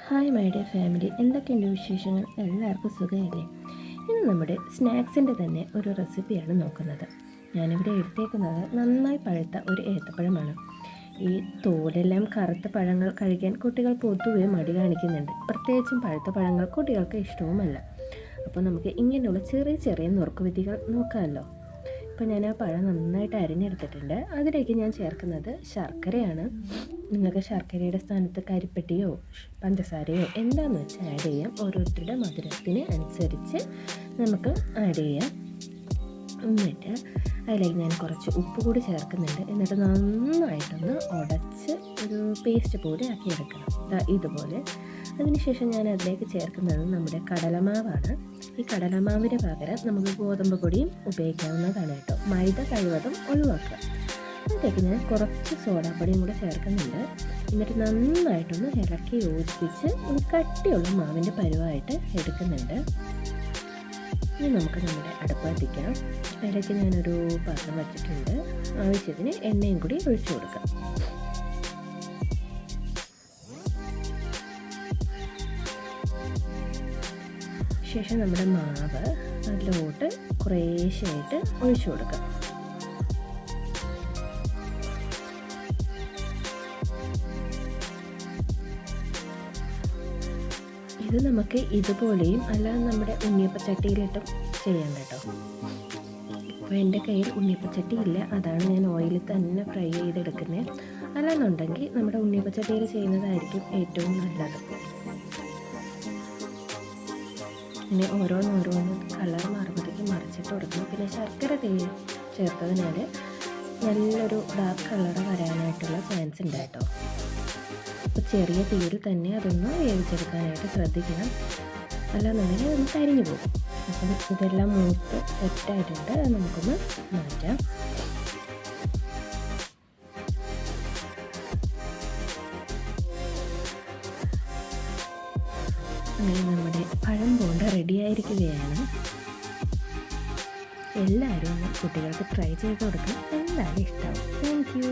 Hi my dear family, എന്തൊക്കെയുണ്ട് വിശേഷങ്ങൾ? എല്ലാവർക്കും സുഖമില്ലേ? ഇന്ന് നമ്മുടെ സ്നാക്സിൻ്റെ തന്നെ ഒരു റെസിപ്പിയാണ് നോക്കുന്നത്. ഞാനിവിടെ എടുത്തേക്കുന്നത് നന്നായി പഴുത്ത ഒരു ഏത്തപ്പഴമാണ്. ഈ തോലെല്ലാം കറുത്ത പഴങ്ങൾ കഴിക്കാൻ കുട്ടികൾ പൊതുവെ മടി കാണിക്കുന്നുണ്ട്. പ്രത്യേകിച്ചും പഴുത്ത പഴങ്ങൾ കുട്ടികൾക്ക് ഇഷ്ടവുമല്ല. അപ്പോൾ നമുക്ക് ഇങ്ങനെയുള്ള ചെറിയ ചെറിയ നുറുക്കുവിദ്യകൾ നോക്കാമല്ലോ. ഇപ്പോൾ ഞാൻ ആ പഴം നന്നായിട്ട് അരിഞ്ഞെടുത്തിട്ടുണ്ട്. അതിലേക്ക് ഞാൻ ചേർക്കുന്നത് ശർക്കരയാണ്. നിങ്ങൾക്ക് ശർക്കരയുടെ സ്ഥാനത്ത് കരിപ്പെട്ടിയോ പഞ്ചസാരയോ എന്താണെന്ന് വെച്ചാൽ ആഡ് ചെയ്യാം. ഓരോരുത്തരുടെ മധുരത്തിന് അനുസരിച്ച് നമുക്ക് ആഡ് ചെയ്യാം. എന്നിട്ട് അതിലേക്ക് ഞാൻ കുറച്ച് ഉപ്പ് കൂടി ചേർക്കുന്നുണ്ട്. എന്നിട്ട് നന്നായിട്ടൊന്ന് ഉടച്ച് ഒരു പേസ്റ്റ് പോലെ ആക്കിയെടുക്കണം, ഇതുപോലെ. അതിനുശേഷം ഞാൻ അതിലേക്ക് ചേർക്കുന്നത് നമ്മുടെ കടലമാവാണ്. ഈ കടലമാവിന് പകരം നമുക്ക് ഗോതമ്പ് പൊടിയും ഉപയോഗിക്കാവുന്നതാണ് കേട്ടോ. മൈദ കഴിവതും ഒഴിവാക്കുക. അതിലേക്ക് ഞാൻ കുറച്ച് സോഡാപ്പൊടിയും കൂടെ ചേർക്കുന്നുണ്ട്. എന്നിട്ട് നന്നായിട്ടൊന്ന് ഇളക്കി യോജിപ്പിച്ച് ഒരു കട്ടിയുള്ള മാവിൻ്റെ പരുവായിട്ട് എടുക്കുന്നുണ്ട്. ഇനി നമുക്ക് നമ്മുടെ അടുപ്പ് കത്തിക്കാം. അതിലേക്ക് ഞാനൊരു പാത്രം വച്ചിട്ടുണ്ട്. ആവശ്യത്തിന് എണ്ണയും കൂടി ഒഴിച്ചു കൊടുക്കാം. ശേഷം നമ്മുടെ മാവ് അതിലോട്ട് കുറേശ്ശെയായിട്ട് ഒഴിച്ചു കൊടുക്കാം. ഇത് നമുക്ക് ഇതുപോലെയും അല്ലാതെ നമ്മുടെ ഉണ്ണിയപ്പച്ചട്ടിയിലിട്ടും ചെയ്യാം കേട്ടോ. ഇപ്പോൾ എൻ്റെ കയ്യിൽ ഉണ്ണിയപ്പച്ചട്ടി ഇല്ല, അതാണ് ഞാൻ ഓയിലിൽ തന്നെ ഫ്രൈ ചെയ്തെടുക്കുന്നത്. അല്ലാന്നുണ്ടെങ്കിൽ നമ്മുടെ ഉണ്ണിയപ്പച്ചട്ടിയിൽ ചെയ്യുന്നതായിരിക്കും ഏറ്റവും നല്ലത്. ഇനി ഓരോന്നോരോന്ന് കളർ മാറുമ്പോഴത്തേക്കും മറിച്ചിട്ട് കൊടുക്കണം. പിന്നെ ശർക്കര ചേർത്തതിനാൽ നല്ലൊരു ഡാർക്ക് കളർ വരാനായിട്ടുള്ള ചാൻസ് ഉണ്ട് കേട്ടോ. അപ്പോൾ ചെറിയ തീയിൽ തന്നെ അതൊന്ന് വേവിച്ചെടുക്കാനായിട്ട് ശ്രദ്ധിക്കണം, അല്ലാന്നുണ്ടെങ്കിൽ അതൊന്ന് കരിഞ്ഞു പോകും. അപ്പം ഇതെല്ലാം മൂത്ത് സെറ്റായിട്ടുണ്ട്. നമുക്കൊന്ന് മാറ്റാം. അങ്ങനെ നമ്മുടെ പഴം ബോണ്ട റെഡിയായിരിക്കുകയാണ്. എല്ലാവരും ഒന്ന് കുട്ടികൾക്ക് ട്രൈ ചെയ്ത് കൊടുക്കണം. എല്ലാവരും ഇഷ്ടമാവും. Thank you.